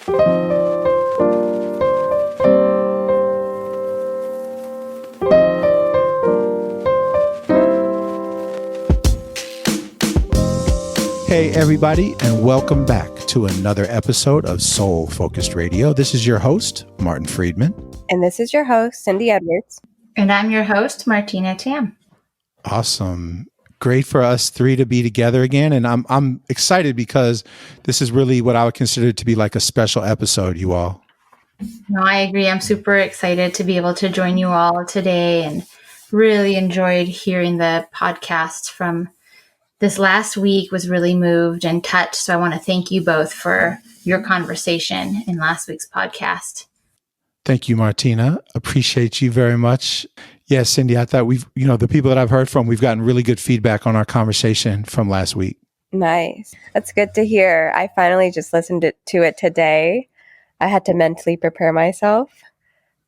Hey, everybody, and welcome back to another episode of Soul Focused Radio. This is your host, Martin Friedman. And this is your host, Cyndi Edwards. And I'm your host, Martina Tam. Awesome. Great for us three to be together again. And I'm excited because this is really what I would consider to be like a special episode, you all. No, I agree. I'm super excited to be able to join you all today and really enjoyed hearing the podcast from this last week. Was really moved and touched. So I want to thank you both for your conversation in last week's podcast. Thank you, Martina. Appreciate you very much. Yes, Cyndi, I thought the people that I've heard from, we've gotten really good feedback on our conversation from last week. Nice. That's good to hear. I finally just listened to it today. I had to mentally prepare myself.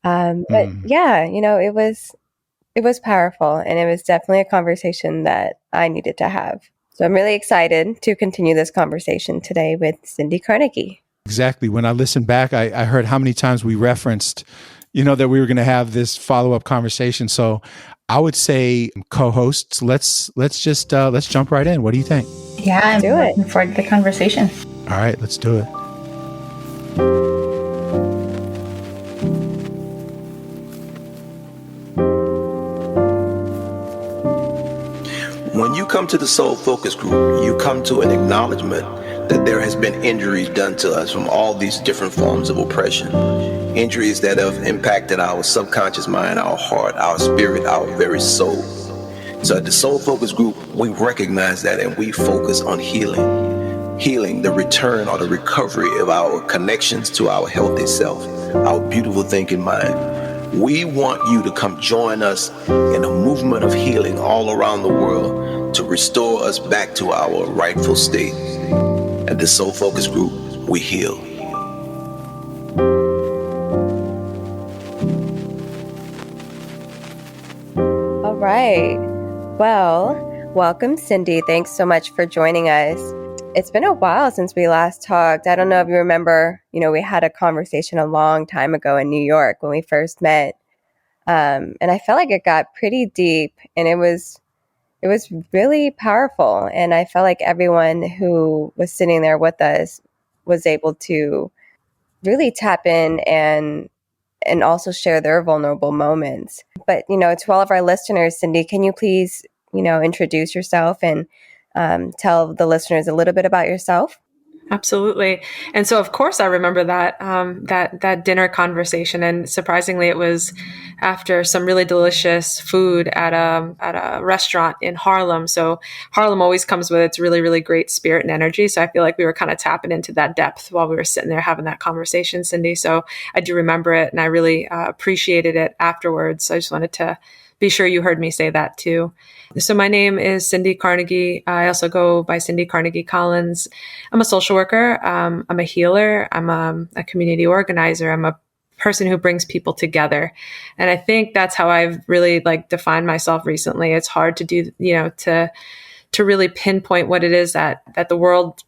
But yeah, it was powerful, and it was definitely a conversation that I needed to have. So I'm really excited to continue this conversation today with Cyndi Carnaghi. Exactly. When I listened back, I heard how many times we referenced, that we were going to have this follow-up conversation. So I would say, co-hosts, let's jump right in. What do you think? Yeah, I'm looking forward to the conversation. All right, let's do it. When you come to the Soul Focus Group, you come to an acknowledgement that there has been injuries done to us from all these different forms of oppression. Injuries that have impacted our subconscious mind, our heart, our spirit, our very soul. So at the Soul Focus Group, we recognize that and we focus on healing. Healing, the return or the recovery of our connections to our healthy self, our beautiful thinking mind. We want you to come join us in a movement of healing all around the world to restore us back to our rightful state. At the Soul Focus Group, we heal. All right. Well, welcome, Cyndi. Thanks so much for joining us. It's been a while since we last talked. I don't know if you remember, we had a conversation a long time ago in New York when we first met. And I felt like it got pretty deep, and it was really powerful. And I felt like everyone who was sitting there with us was able to really tap in and also share their vulnerable moments. But, to all of our listeners, Cyndi, can you please, introduce yourself and tell the listeners a little bit about yourself? Absolutely. And so, of course, I remember that dinner conversation. And surprisingly, it was after some really delicious food at a restaurant in Harlem. So Harlem always comes with its really, really great spirit and energy. So I feel like we were kind of tapping into that depth while we were sitting there having that conversation, Cyndi. So I do remember it, and I really appreciated it afterwards. So I just wanted to be sure you heard me say that too. So my name is Cyndi Carnaghi. I also go by Cyndi Carnaghi-Collins. I'm a social worker. I'm a healer. I'm a community organizer. I'm a person who brings people together. And I think that's how I've really defined myself recently. It's hard to do, to really pinpoint what it is that the world,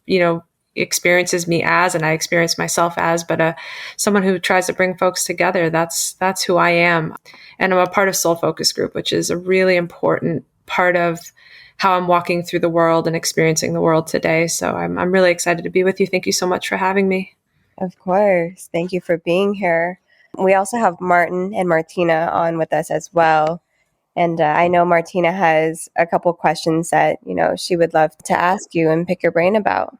experiences me as, and I experience myself as, but someone who tries to bring folks together. That's who I am. And I'm a part of Soul Focus Group, which is a really important part of how I'm walking through the world and experiencing the world today. So I'm really excited to be with you. Thank you so much for having me. Of course. Thank you for being here. We also have Martin and Martina on with us as well. And I know Martina has a couple questions that, she would love to ask you and pick your brain about.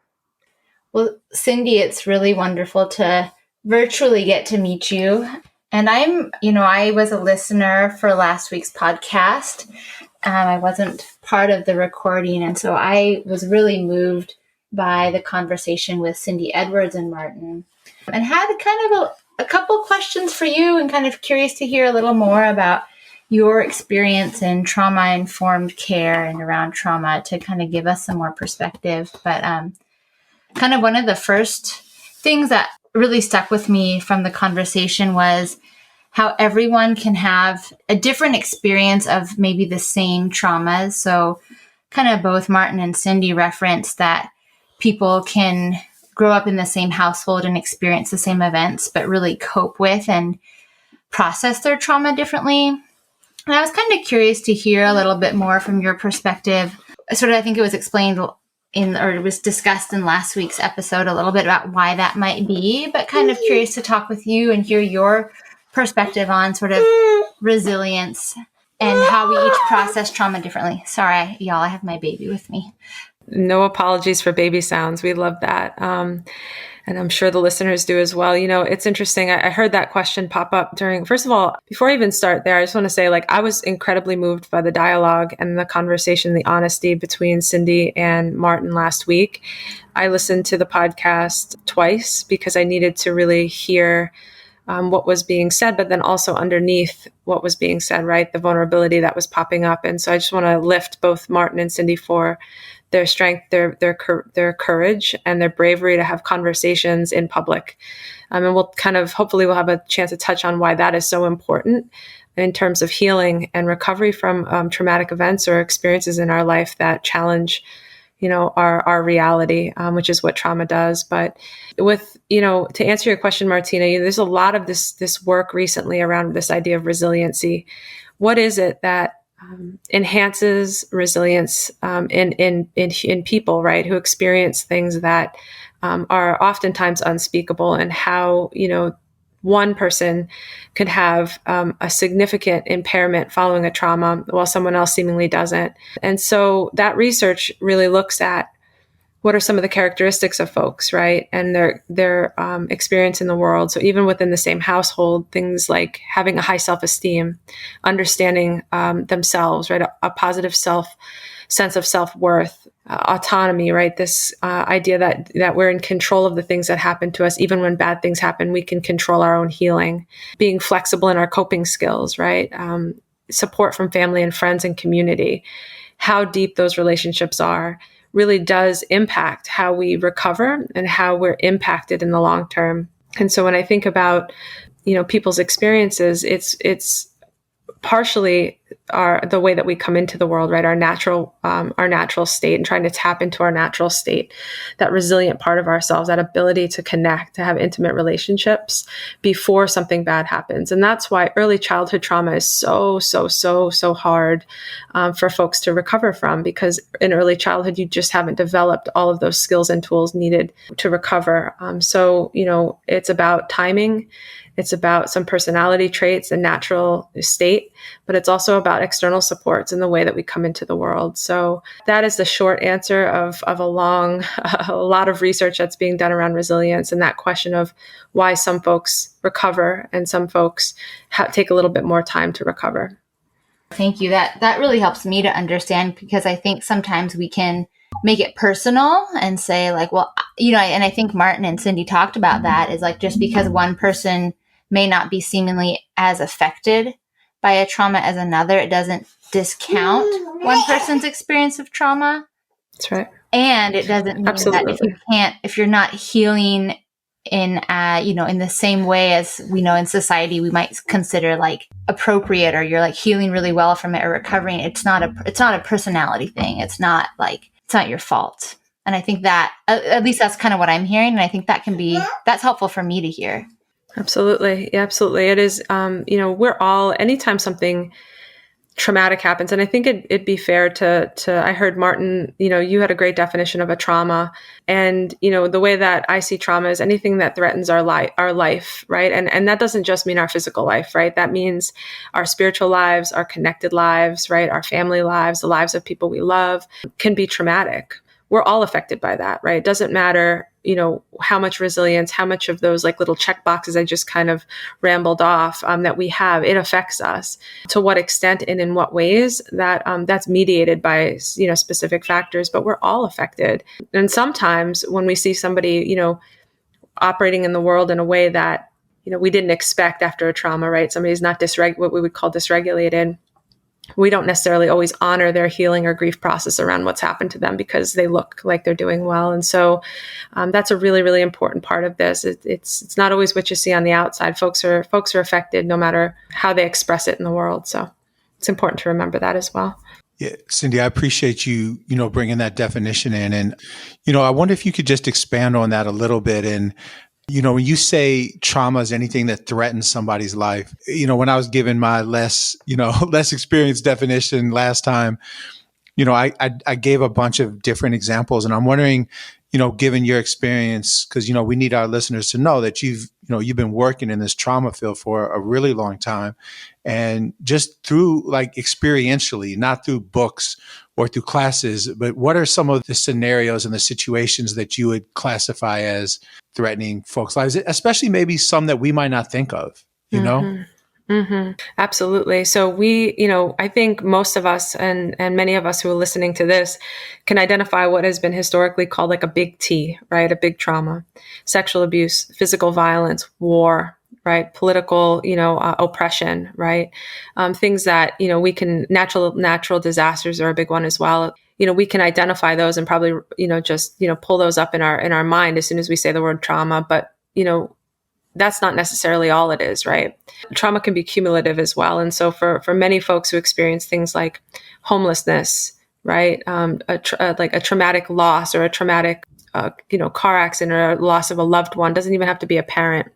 Well, Cyndi, it's really wonderful to virtually get to meet you. And I was a listener for last week's podcast. I wasn't part of the recording. And so I was really moved by the conversation with Cyndi Edwards and Martin, and had kind of a couple questions for you, and kind of curious to hear a little more about your experience in trauma-informed care and around trauma to kind of give us some more perspective. But kind of one of the first things that really stuck with me from the conversation was how everyone can have a different experience of maybe the same traumas. So kind of both Martin and Cyndi referenced that people can grow up in the same household and experience the same events, but really cope with and process their trauma differently. And I was kind of curious to hear a little bit more from your perspective. Sort of, I think it was explained or it was discussed in last week's episode a little bit about why that might be, but kind of curious to talk with you and hear your perspective on sort of resilience and how we each process trauma differently. Sorry, y'all, I have my baby with me. No apologies for baby sounds. We love that. And I'm sure the listeners do as well. It's interesting. I heard that question pop up first of all, before I even start there, I just want to say, I was incredibly moved by the dialogue and the conversation, the honesty between Cyndi and Martin last week. I listened to the podcast twice because I needed to really hear what was being said, but then also underneath what was being said, right? The vulnerability that was popping up. And so I just want to lift both Martin and Cyndi for their strength, their courage, and their bravery to have conversations in public. And we'll hopefully we'll have a chance to touch on why that is so important in terms of healing and recovery from traumatic events or experiences in our life that challenge, our reality, which is what trauma does. But to answer your question, Martina, there's a lot of this work recently around this idea of resiliency. What is it that enhances resilience in people, right, who experience things that are oftentimes unspeakable, and how one person could have a significant impairment following a trauma while someone else seemingly doesn't. And so that research really looks at what are some of the characteristics of folks, right, and their experience in the world. So even within the same household, things like having a high self-esteem, understanding themselves, right, a positive sense of self-worth, autonomy, right, this idea that we're in control of the things that happen to us. Even when bad things happen, we can control our own healing, being flexible in our coping skills, right, support from family and friends and community, how deep those relationships are, really does impact how we recover and how we're impacted in the long term. And so when I think about, people's experiences, it's partially the way that we come into the world, right? Our natural state, and trying to tap into our natural state, that resilient part of ourselves, that ability to connect, to have intimate relationships before something bad happens. And that's why early childhood trauma is so hard for folks to recover from, because in early childhood, you just haven't developed all of those skills and tools needed to recover. So it's about timing. It's about some personality traits and natural state, but it's also about external supports and the way that we come into the world. So that is the short answer of a lot of research that's being done around resilience, and that question of why some folks recover and some folks take a little bit more time to recover. Thank you. That really helps me to understand, because I think sometimes we can make it personal and say and I think Martin and Cyndi talked about that, is just because one person may not be seemingly as affected by a trauma as another, it doesn't discount one person's experience of trauma. That's right. And it doesn't mean Absolutely. that if you're not healing in the same way as we know in society we might consider appropriate, or you're healing really well from it or recovering, it's not a personality thing. It's not your fault. And I think that at least that's kind of what I'm hearing, and I think that's helpful for me to hear. Absolutely. Yeah, absolutely. It is, we're all, anytime something traumatic happens, and I think it'd be fair to, I heard Martin, you had a great definition of a trauma, and, the way that I see trauma is anything that threatens our life, right? And that doesn't just mean our physical life, right? That means our spiritual lives, our connected lives, right? Our family lives, the lives of people we love can be traumatic. We're all affected by that, right? It doesn't matter, how much resilience, how much of those little check boxes I just kind of rambled off that we have, it affects us. To what extent and in what ways, that's mediated by, specific factors, but we're all affected. And sometimes when we see somebody, operating in the world in a way that, we didn't expect after a trauma, right? Somebody's not what we would call dysregulated. We don't necessarily always honor their healing or grief process around what's happened to them because they look like they're doing well. And so that's a really, really important part of this. It's not always what you see on the outside. Folks are affected no matter how they express it in the world. So it's important to remember that as well. Yeah, Cyndi, I appreciate you, bringing that definition in. And, I wonder if you could just expand on that a little bit. And, when you say trauma is anything that threatens somebody's life, when I was given my less, less experienced definition last time, I gave a bunch of different examples, and I'm wondering, given your experience, because, we need our listeners to know that you've been working in this trauma field for a really long time, and just through like experientially, not through books or through classes, but what are some of the scenarios and the situations that you would classify as threatening folks' lives, especially maybe some that we might not think of, Mm-hmm. Mm-hmm. Absolutely. So I think most of us and many of us who are listening to this can identify what has been historically called like a big T, right? A big trauma, sexual abuse, physical violence, war, right? Political, oppression, right? Things that, we can, natural disasters are a big one as well. We can identify those and probably, just, pull those up in our mind as soon as we say the word trauma. But, that's not necessarily all it is, right? Trauma can be cumulative as well. And so for many folks who experience things like homelessness, right? Like a traumatic loss or a traumatic, car accident or loss of a loved one, doesn't even have to be a parent.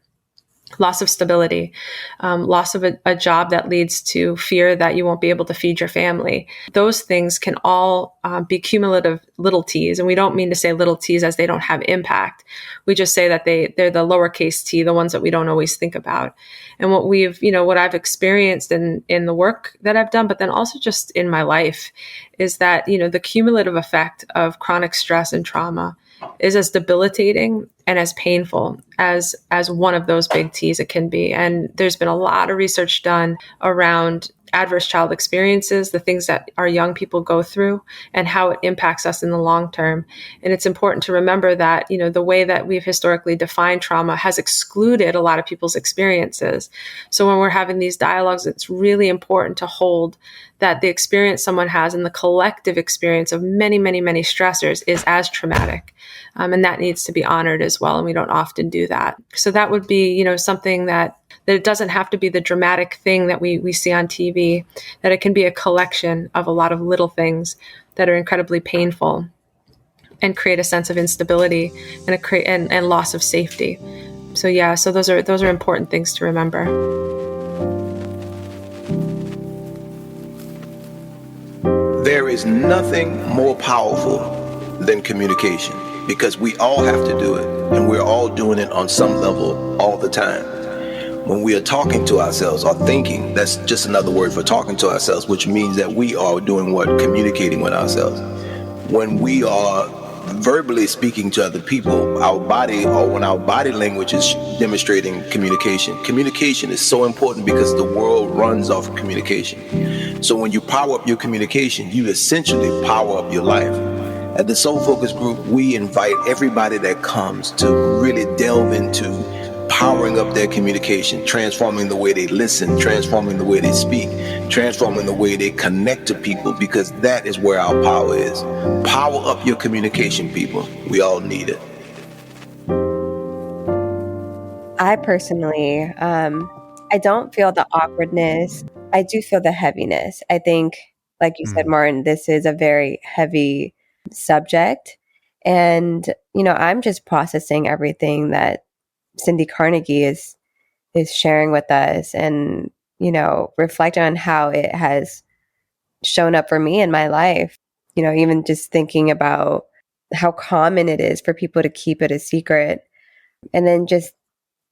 Loss of stability, loss of a job that leads to fear that you won't be able to feed your family. Those things can all be cumulative little t's. And we don't mean to say little t's as they don't have impact. We just say that they're the lowercase t, the ones that we don't always think about. And what I've experienced in the work that I've done, but then also just in my life, is that, the cumulative effect of chronic stress and trauma is as debilitating and as painful as one of those big T's it can be. And there's been a lot of research done around adverse child experiences, the things that our young people go through and how it impacts us in the long term. And it's important to remember that, the way that we've historically defined trauma has excluded a lot of people's experiences. So when we're having these dialogues, it's really important to hold that the experience someone has and the collective experience of many, many, many stressors is as traumatic. And that needs to be honored as well. And we don't often do that. So that would be, something that it doesn't have to be the dramatic thing that we see on TV, that it can be a collection of a lot of little things that are incredibly painful and create a sense of instability and loss of safety. So so those are important things to remember. There is nothing more powerful than communication, because we all have to do it, and we're all doing it on some level all the time. When we are talking to ourselves or thinking, that's just another word for talking to ourselves, which means that we are doing what? Communicating with ourselves. When we are verbally speaking to other people, our body, or when our body language is demonstrating communication. Communication is so important because the world runs off of communication. So when you power up your communication, you essentially power up your life. At the Soul Focus Group, we invite everybody that comes to really delve into powering up their communication, transforming the way they listen, transforming the way they speak, transforming the way they connect to people, because that is where our power is. Power up your communication, people. We all need it. I personally, I don't feel the awkwardness. I do feel the heaviness. I think, like you said, Martin, this is a very heavy subject. And, I'm just processing everything that Cyndi Carnaghi is sharing with us, and, reflecting on how it has shown up for me in my life. Even just thinking about how common it is for people to keep it a secret. And then just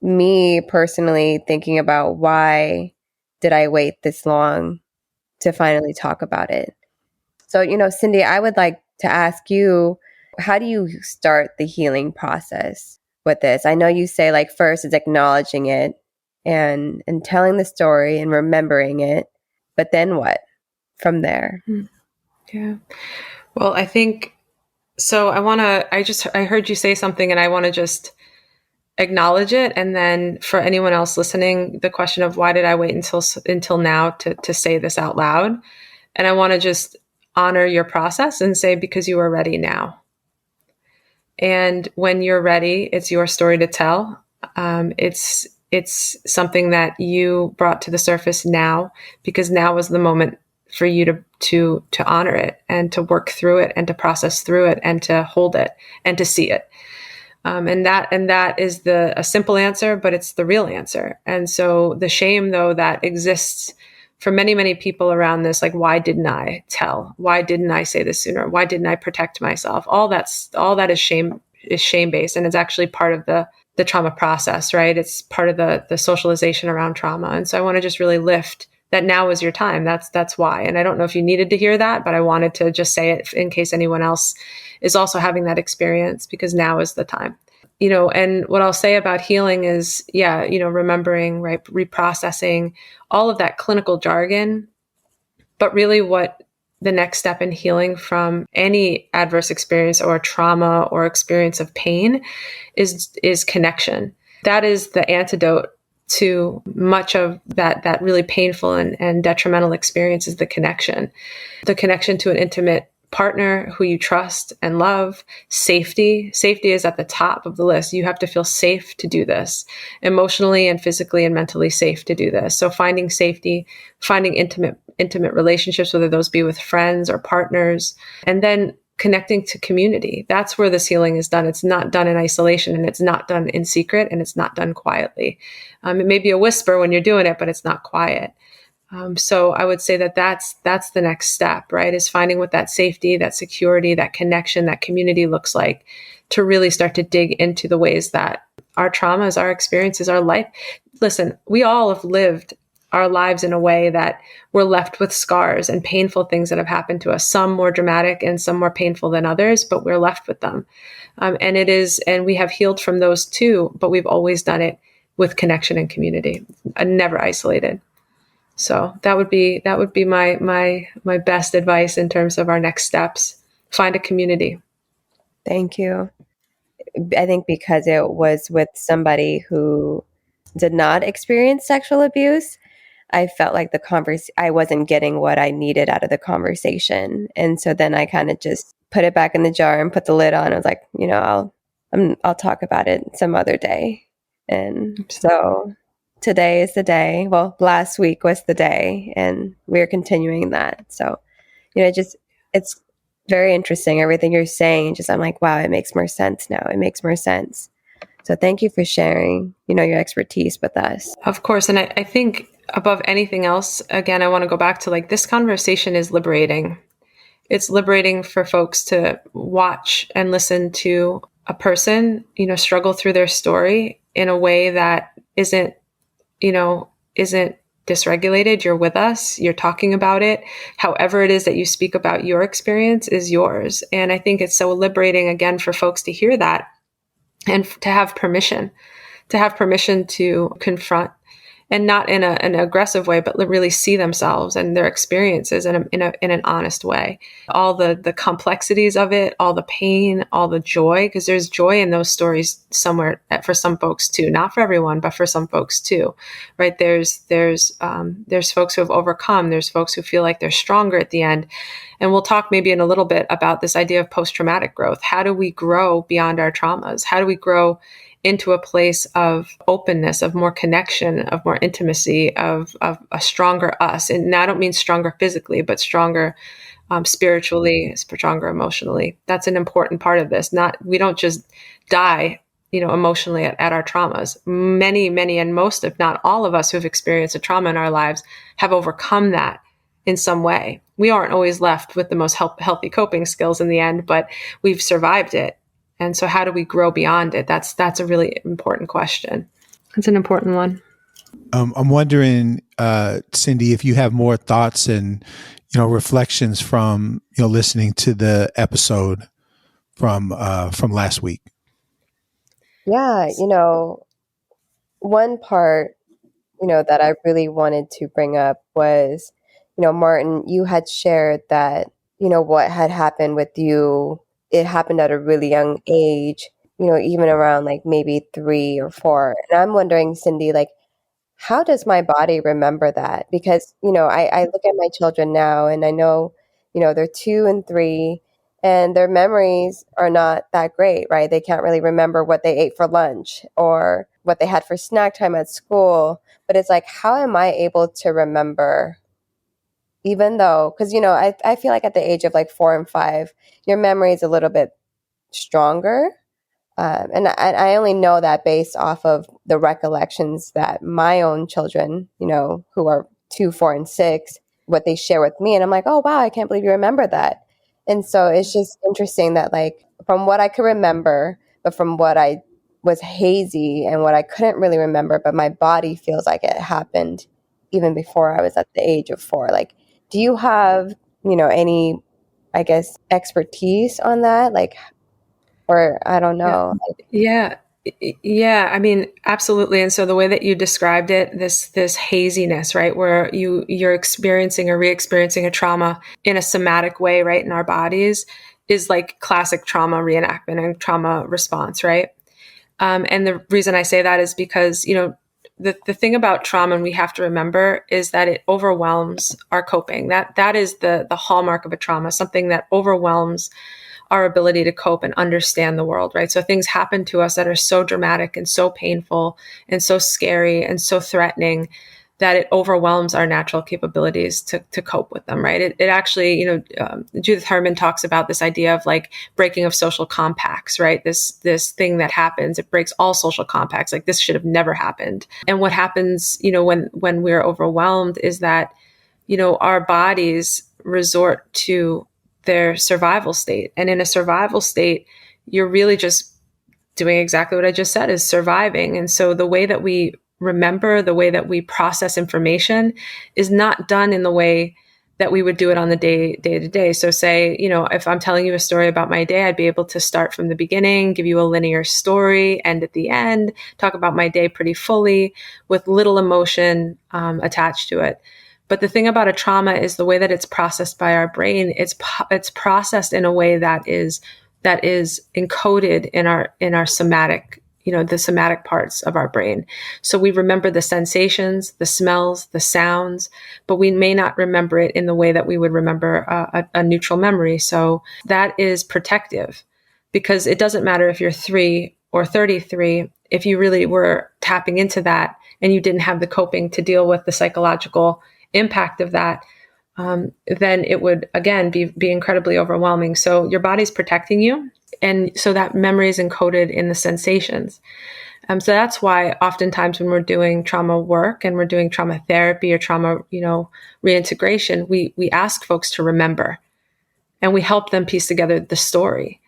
me personally thinking about, why did I wait this long to finally talk about it? So, Cyndi, I would like to ask you, how do you start the healing process with this? I know you say, like, first is acknowledging it and telling the story and remembering it, but then what from there? Yeah. Well, I think so. I heard you say something, and I want to just acknowledge it. And then for anyone else listening, the question of why did I wait until now to say this out loud? And I want to just honor your process and say, because you are ready now. And when you're ready, it's your story to tell. It's something that you brought to the surface now, because now was the moment for you to honor it and to work through it and to process through it and to hold it and to see it. And that is a simple answer, but it's the real answer. And so the shame, though, that exists for many, many people around this, like, why didn't I tell? Why didn't I say this sooner? Why didn't I protect myself? All that is shame based, and it's actually part of the trauma process, right? It's part of the socialization around trauma. And so I want to just really lift that now is your time. That's why. And I don't know if you needed to hear that, but I wanted to just say it in case anyone else is also having that experience, because now is the time. And what I'll say about healing is, remembering, right, reprocessing, all of that clinical jargon, but really what the next step in healing from any adverse experience or trauma or experience of pain is connection. That is the antidote to much of that really painful and detrimental experience, is the connection to an intimate partner who you trust and love. Safety is at the top of the list. You have to feel safe to do this, emotionally and physically and mentally safe to do this. So finding safety, finding intimate relationships, whether those be with friends or partners, and then connecting to community. That's where this healing is done. It's not done in isolation, and it's not done in secret, and it's not done quietly. It may be a whisper when you're doing it, but it's not quiet. So I would say that's the next step, right? Is finding what that safety, that security, that connection, that community looks like, to really start to dig into the ways that our traumas, our experiences, our life. Listen, we all have lived our lives in a way that we're left with scars and painful things that have happened to us, some more dramatic and some more painful than others, but we're left with them. And we have healed from those too, but we've always done it with connection and community, never isolated. So that would be my best advice in terms of our next steps. Find a community. Thank you. I think because it was with somebody who did not experience sexual abuse, I felt like I wasn't getting what I needed out of the conversation. And so then I kind of just put it back in the jar and put the lid on. I was like, I'll talk about it some other day. And so today is the day. Well, last week was the day, and we're continuing that. So, it's very interesting. Everything you're saying, I'm like, wow, it makes more sense now. It makes more sense. So thank you for sharing, your expertise with us. Of course. And I think above anything else, again, I want to go back to, like, this conversation is liberating. It's liberating for folks to watch and listen to a person, struggle through their story in a way that isn't dysregulated. You're with us. You're talking about it. However it is that you speak about your experience is yours. And I think it's so liberating, again, for folks to hear that and to have permission to confront, and not in an aggressive way, but really see themselves and their experiences in an honest way. All the complexities of it, all the pain, all the joy, because there's joy in those stories somewhere for some folks too. Not for everyone, but for some folks too, right? There's folks who have overcome. There's folks who feel like they're stronger at the end. And we'll talk maybe in a little bit about this idea of post-traumatic growth. How do we grow beyond our traumas? How do we grow into a place of openness, of more connection, of more intimacy, of a stronger us? And I don't mean stronger physically, but stronger spiritually, stronger emotionally. That's an important part of this. We don't just die, emotionally at our traumas. Many, and most, if not all of us who have experienced a trauma in our lives have overcome that in some way. We aren't always left with the most healthy coping skills in the end, but we've survived it. And so how do we grow beyond it? That's a really important question. It's an important one. I'm wondering, Cyndi, if you have more thoughts and, reflections from, listening to the episode from last week. Yeah. One part, that I really wanted to bring up was, Martin, you had shared that, what had happened with you, it happened at a really young age, even around like maybe 3 or 4. And I'm wondering, Cyndi, like, how does my body remember that? Because, I look at my children now and I know, they're 2 and 3 and their memories are not that great, right? They can't really remember what they ate for lunch or what they had for snack time at school. But it's like, how am I able to remember even though, because, I feel like at the age of like 4 and 5, your memory is a little bit stronger. And I only know that based off of the recollections that my own children, who are 2, 4, and 6, what they share with me. And I'm like, oh, wow, I can't believe you remember that. And so it's just interesting that, like, from what I could remember, but from what I was hazy and what I couldn't really remember, but my body feels like it happened even before I was at the age of 4. Like, do you have, any, I guess, expertise on that? Like, or I don't know. Yeah. Yeah, I mean, absolutely. And so the way that you described it, this haziness, right, where you're experiencing or re-experiencing a trauma in a somatic way, right, in our bodies, is like classic trauma reenactment and trauma response, right? And the reason I say that is because, the thing about trauma, and we have to remember, is that it overwhelms our coping. That is the hallmark of a trauma, something that overwhelms our ability to cope and understand the world, right? So things happen to us that are so dramatic and so painful and so scary and so threatening that it overwhelms our natural capabilities to cope with them, right? It actually, Judith Herman talks about this idea of like breaking of social compacts, right? This thing that happens, it breaks all social compacts. Like, this should have never happened. And what happens, when we're overwhelmed is that, our bodies resort to their survival state. And in a survival state, you're really just doing exactly what I just said, is surviving. And so the way that we remember, the way that we process information is not done in the way that we would do it on the day to day. So say, if I'm telling you a story about my day, I'd be able to start from the beginning, give you a linear story, end at the end, talk about my day pretty fully with little emotion attached to it. But the thing about a trauma is the way that it's processed by our brain. It's processed in a way that is encoded in our somatic, the somatic parts of our brain. So we remember the sensations, the smells, the sounds, but we may not remember it in the way that we would remember a neutral memory. So that is protective, because it doesn't matter if you're 3 or 33. If you really were tapping into that and you didn't have the coping to deal with the psychological impact of that, then it would, again, be incredibly overwhelming. So your body's protecting you. And so that memory is encoded in the sensations. So that's why oftentimes when we're doing trauma work and we're doing trauma therapy or trauma, reintegration, we ask folks to remember, and we help them piece together the story,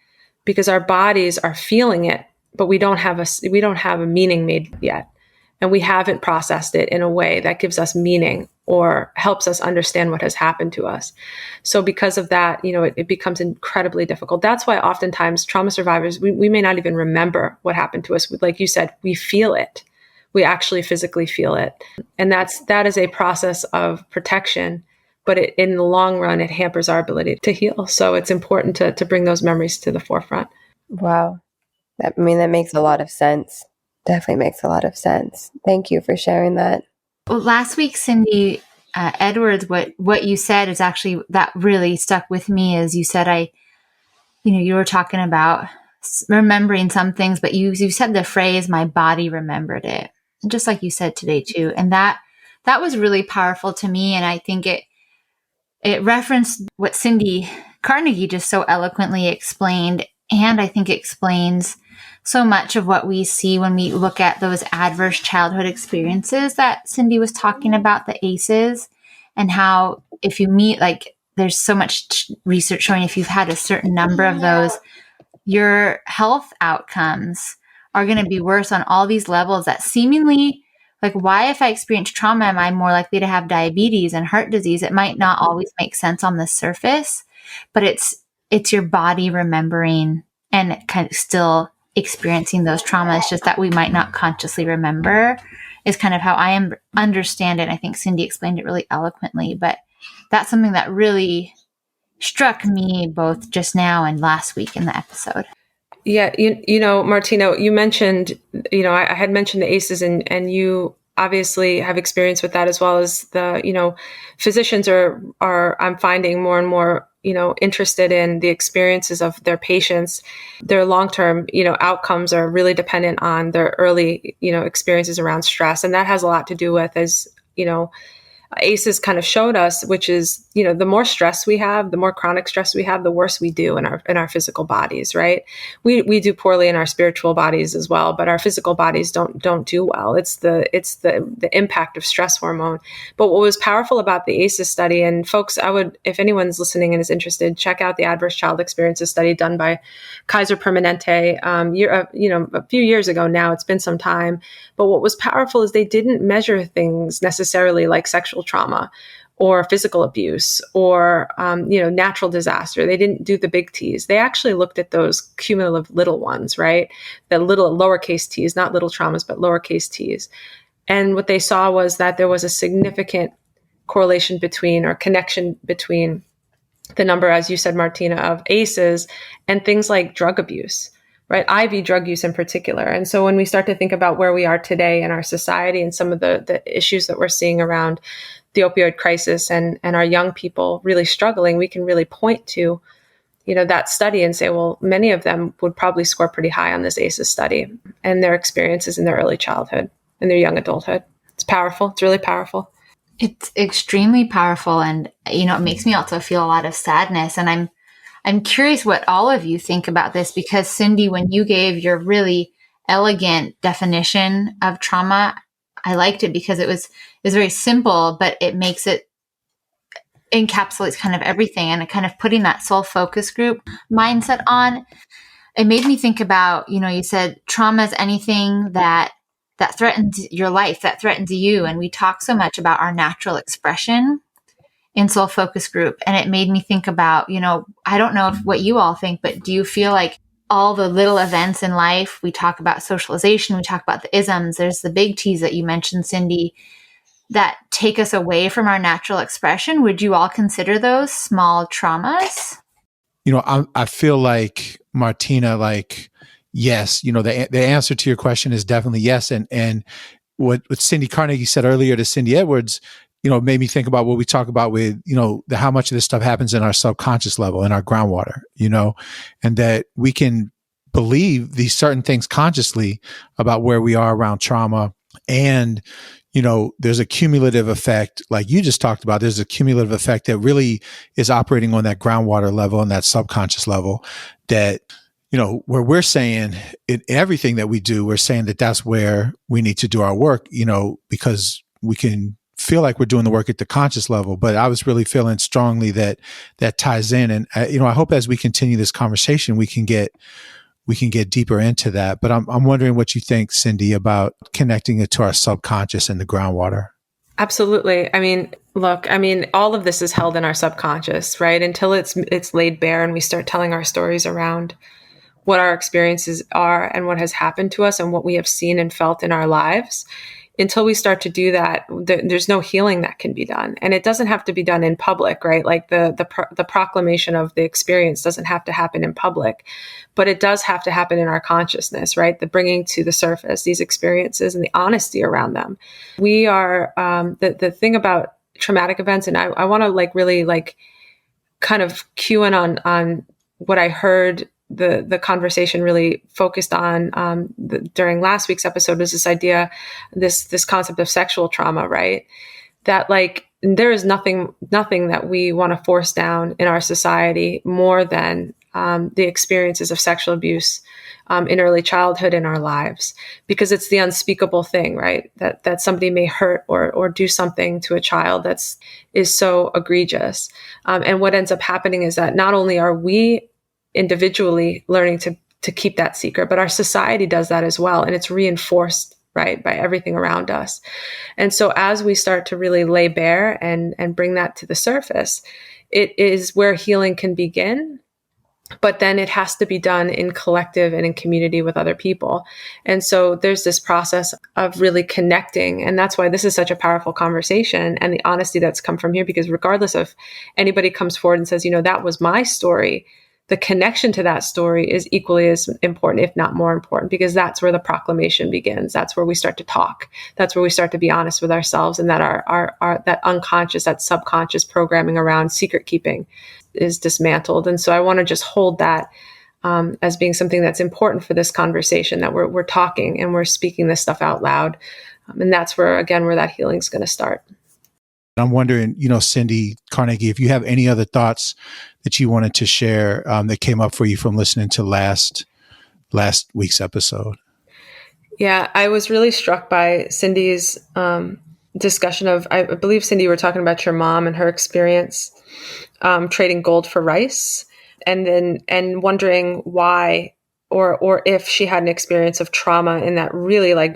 because our bodies are feeling it, but we don't have a meaning made yet. And we haven't processed it in a way that gives us meaning or helps us understand what has happened to us. So because of that, it becomes incredibly difficult. That's why oftentimes trauma survivors, we may not even remember what happened to us. Like you said, we feel it. We actually physically feel it. And that is a process of protection, but in the long run, it hampers our ability to heal. So it's important to bring those memories to the forefront. Wow. That makes a lot of sense. Definitely makes a lot of sense. Thank you for sharing that. Well, last week, Cyndi, Edwards, what you said is actually, that really stuck with me. As you said, you were talking about remembering some things, but you said the phrase, my body remembered it. And just like you said today too. And that was really powerful to me. And I think it referenced what Cyndi Carnegie just so eloquently explained. And I think it explains so much of what we see when we look at those adverse childhood experiences that Cyndi was talking about, the ACEs, and how if you meet, like, there's so much research showing if you've had a certain number of those, your health outcomes are going to be worse on all these levels that seemingly, like, why, if I experience trauma, am I more likely to have diabetes and heart disease? It might not always make sense on the surface, but it's your body remembering and kind of still experiencing those traumas, just that we might not consciously remember, is kind of how I understand it. I think Cyndi explained it really eloquently, but that's something that really struck me both just now and last week in the episode. Yeah. Martina, you mentioned, I had mentioned the ACEs, and you obviously have experience with that, as well as the, physicians are I'm finding more and more, interested in the experiences of their patients. Their long-term, outcomes are really dependent on their early, experiences around stress. And that has a lot to do with, as ACEs kind of showed us, which is, the more stress we have, the more chronic stress we have, the worse we do in our physical bodies, right? We do poorly in our spiritual bodies as well, but our physical bodies don't do well. It's the impact of stress hormone. But what was powerful about the ACEs study, and folks, if anyone's listening and is interested, check out the Adverse Child Experiences study done by Kaiser Permanente, a few years ago now. It's been some time. But what was powerful is they didn't measure things necessarily like sexual trauma or physical abuse or, natural disaster. They didn't do the big T's. They actually looked at those cumulative little ones, right? The little lowercase t's, not little traumas, but lowercase t's. And what they saw was that there was a significant correlation between, or connection between, the number, as you said, Martina, of ACEs and things like drug abuse, right? IV drug use in particular. And so when we start to think about where we are today in our society and some of the issues that we're seeing around the opioid crisis and our young people really struggling, we can really point to, that study and say, well, many of them would probably score pretty high on this ACEs study and their experiences in their early childhood and their young adulthood. It's powerful. It's really powerful. It's extremely powerful. And, it makes me also feel a lot of sadness. And I'm curious what all of you think about this, because Cyndi, when you gave your really elegant definition of trauma, I liked it because it was very simple, but it makes it encapsulates kind of everything, and it kind of putting that soul focus group mindset on. It made me think about, you said trauma is anything that threatens your life, that threatens you. And we talk so much about our natural expression in soul focus group. And it made me think about, I don't know what you all think, but do you feel like all the little events in life, we talk about socialization, we talk about the isms, there's the big T's that you mentioned, Cyndi, that take us away from our natural expression? Would you all consider those small traumas? I feel like, Martina, yes, the answer to your question is definitely yes. And what Cyndi Carnegie said earlier to Cindy Edwards, made me think about what we talk about with, how much of this stuff happens in our subconscious level, in our groundwater, and that we can believe these certain things consciously about where we are around trauma. And, there's a cumulative effect, like you just talked about, there's a cumulative effect that really is operating on that groundwater level and that subconscious level that, where we're saying in everything that we do, we're saying that that's where we need to do our work, because we can feel like we're doing the work at the conscious level. But I was really feeling strongly that ties in. And, I hope as we continue this conversation, we can get deeper into that. But I'm wondering what you think, Cyndi, about connecting it to our subconscious and the groundwater. Absolutely. All of this is held in our subconscious, right? Until it's laid bare and we start telling our stories around what our experiences are and what has happened to us and what we have seen and felt in our lives. Until we start to do that, there's no healing that can be done. And it doesn't have to be done in public, right? Like the proclamation of the experience doesn't have to happen in public, but it does have to happen in our consciousness, right? The bringing to the surface these experiences and the honesty around them. We are, the thing about traumatic events, and I want to really kind of cue in on what I heard the conversation really focused on during last week's episode, was this idea, this concept of sexual trauma, right? That there is nothing that we want to force down in our society more than the experiences of sexual abuse in early childhood in our lives, because it's the unspeakable thing, right? That somebody may hurt or do something to a child is so egregious. And what ends up happening is that not only are we individually learning to keep that secret, but our society does that as well. And it's reinforced, right, by everything around us. And so as we start to really lay bare and bring that to the surface, it is where healing can begin. But then it has to be done in collective and in community with other people. And so there's this process of really connecting. And that's why this is such a powerful conversation, and the honesty that's come from here, because regardless of anybody comes forward and says, that was my story, the connection to that story is equally as important, if not more important, because that's where the proclamation begins. That's where we start to talk. That's where we start to be honest with ourselves, and that our that unconscious, that subconscious programming around secret keeping is dismantled. And so I want to just hold that as being something that's important for this conversation, that we're talking and we're speaking this stuff out loud. And that's where that healing is going to start. I'm wondering, Cyndi Carnegie, if you have any other thoughts that you wanted to share that came up for you from listening to last week's episode. Yeah, I was really struck by Cyndi's discussion of, I believe, Cyndi, you were talking about your mom and her experience trading gold for rice, and wondering why or if she had an experience of trauma in that really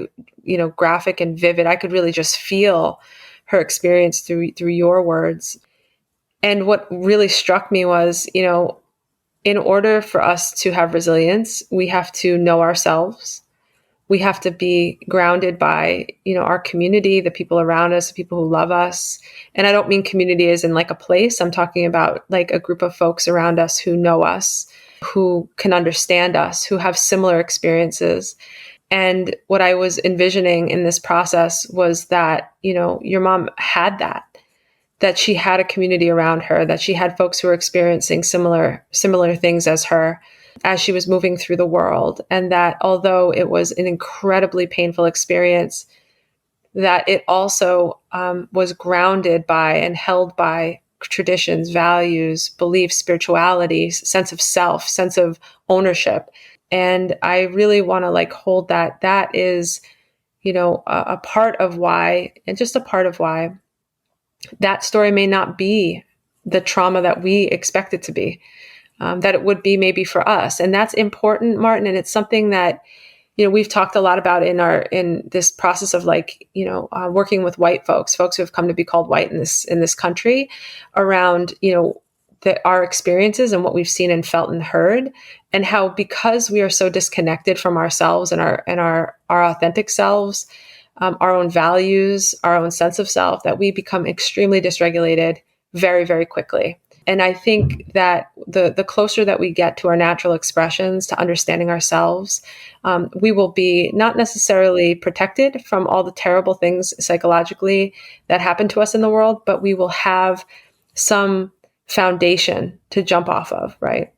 graphic and vivid. I could really just feel her experience through your words. And what really struck me was, in order for us to have resilience, we have to know ourselves. We have to be grounded by, our community, the people around us, the people who love us. And I don't mean community as in like a place. I'm talking about like a group of folks around us who know us, who can understand us, who have similar experiences. And what I was envisioning in this process was that, your mom had that she had a community around her, that she had folks who were experiencing similar things as her, as she was moving through the world. And that although it was an incredibly painful experience, that it also was grounded by and held by traditions, values, beliefs, spirituality, sense of self, sense of ownership. And I really want to hold that. That is, a part of why, and just a part of why that story may not be the trauma that we expect it to be. That it would be maybe for us. And that's important, Martin. And it's something that, we've talked a lot about in this process of working with white folks who have come to be called white in this country, around, our experiences and what we've seen and felt and heard, and how, because we are so disconnected from ourselves and our authentic selves, our own values, our own sense of self, that we become extremely dysregulated very, very quickly. And I think that the closer that we get to our natural expressions, to understanding ourselves, we will be not necessarily protected from all the terrible things psychologically that happen to us in the world, but we will have some foundation to jump off of, right?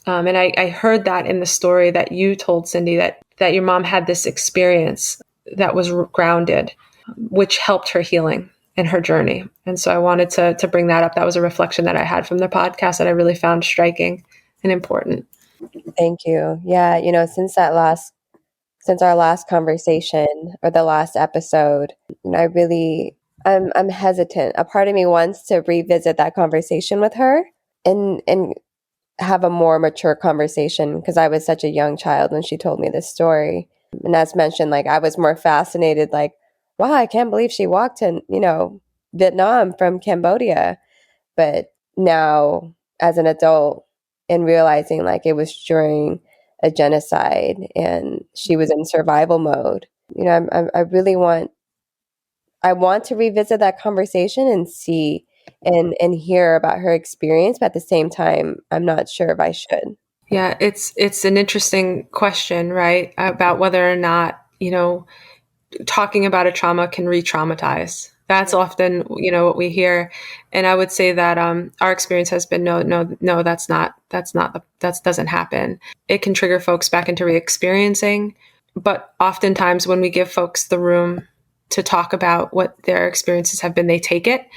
And I heard that in the story that you told, Cyndi, that your mom had this experience that was grounded, which helped her healing in her journey. And so I wanted to bring that up. That was a reflection that I had from the podcast that I really found striking and important. Thank you. Yeah, since our last conversation or the last episode, I'm hesitant. A part of me wants to revisit that conversation with her and have a more mature conversation, because I was such a young child when she told me this story. And as mentioned, I was more fascinated, wow, I can't believe she walked to, Vietnam from Cambodia. But now, as an adult, and realizing it was during a genocide and she was in survival mode, I want to revisit that conversation and see and hear about her experience. But at the same time, I'm not sure if I should. Yeah, it's an interesting question, right? About whether or not, talking about a trauma can re-traumatize. That's often, what we hear. And I would say that our experience has been no, that doesn't happen. It can trigger folks back into re-experiencing. But oftentimes when we give folks the room to talk about what their experiences have been, they take it.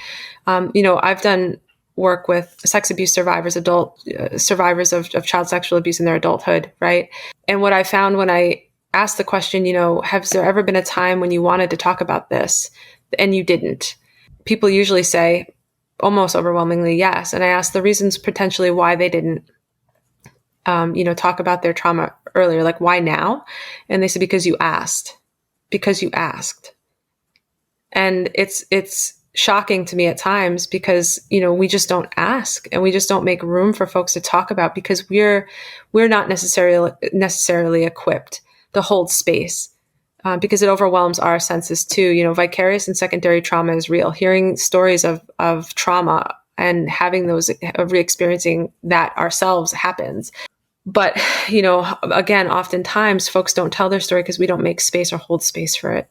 I've done work with sex abuse survivors, survivors of child sexual abuse in their adulthood, right? And what I found when I asked the question, has there ever been a time when you wanted to talk about this and you didn't? People usually say, almost overwhelmingly, yes. And I asked the reasons potentially why they didn't, talk about their trauma earlier, why now? And they said, because you asked. And it's shocking to me at times, because, we just don't ask, and we just don't make room for folks to talk about, because we're not necessarily equipped to hold space, because it overwhelms our senses too. Vicarious and secondary trauma is real. Hearing stories of trauma and having those re-experiencing that ourselves happens. But, again, oftentimes folks don't tell their story because we don't make space or hold space for it.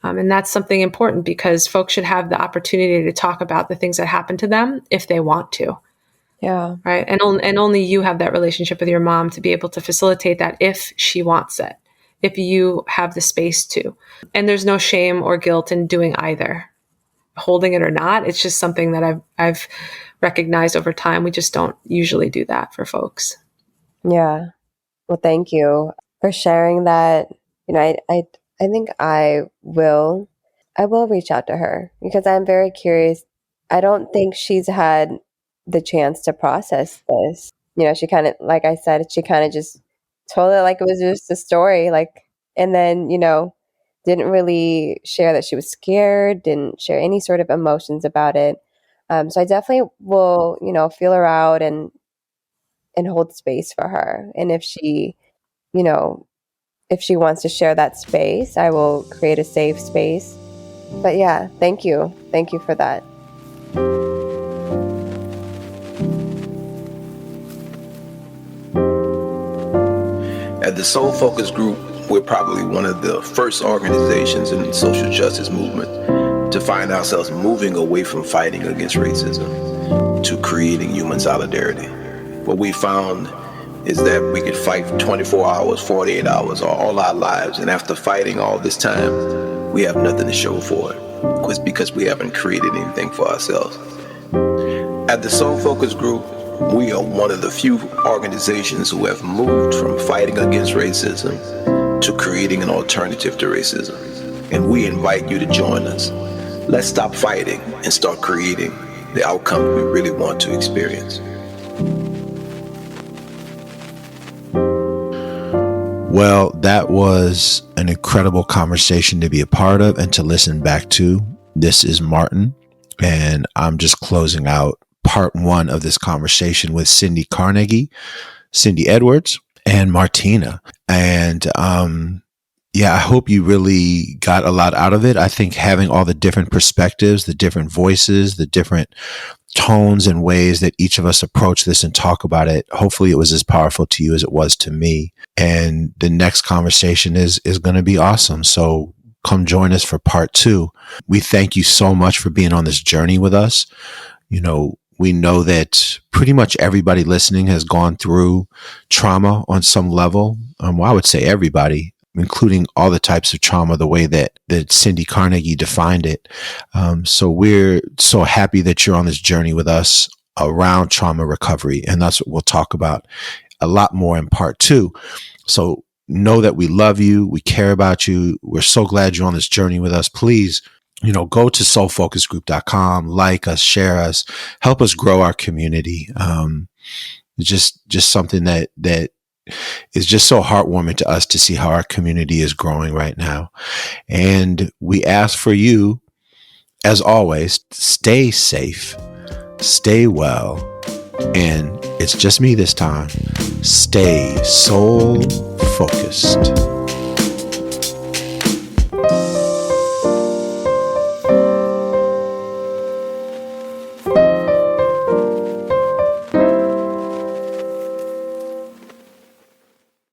And that's something important, because folks should have the opportunity to talk about the things that happen to them if they want to. Yeah. Right. And only you have that relationship with your mom to be able to facilitate that if she wants it, if you have the space to. And there's no shame or guilt in doing either. holding it or not. It's just something that I've recognized over time. We just don't usually do that for folks. Yeah. Well, thank you for sharing that. I think I will reach out to her because I'm very curious. I don't think she's had the chance to process this. She kind of, like I said, she kind of just told it like it was just a story, and then, didn't really share that she was scared, didn't share any sort of emotions about it. So I definitely will, feel her out and hold space for her. And if she wants to share that space, I will create a safe space. But yeah, thank you. Thank you for that. At the Soul Focus Group, we're probably one of the first organizations in the social justice movement to find ourselves moving away from fighting against racism to creating human solidarity. What we found is that we could fight for 24 hours, 48 hours, or all our lives, and after fighting all this time, we have nothing to show for it. It's because we haven't created anything for ourselves. At the Soul Focus Group, we are one of the few organizations who have moved from fighting against racism to creating an alternative to racism. And we invite you to join us. Let's stop fighting and start creating the outcome we really want to experience. Well, that was an incredible conversation to be a part of and to listen back to. This is Martin, and I'm just closing out part one of this conversation with Cyndi Carnaghi, Cyndi Edwards, and Martina. And I hope you really got a lot out of it. I think having all the different perspectives, the different voices, the different tones and ways that each of us approach this and talk about it, hopefully it was as powerful to you as it was to me. And the next conversation is going to be awesome. So come join us for part two. We thank you so much for being on this journey with us. We know that pretty much everybody listening has gone through trauma on some level. I would say everybody, including all the types of trauma, the way that Cyndi Carnaghi defined it. So we're so happy that you're on this journey with us around trauma recovery. And that's what we'll talk about a lot more in part two. So know that we love you. We care about you. We're so glad you're on this journey with us. Please, go to soulfocusgroup.com, like us, share us, help us grow our community. Just something that is just so heartwarming to us to see how our community is growing right now. And we ask for you, as always, stay safe, stay well, and it's just me this time, stay soul focused.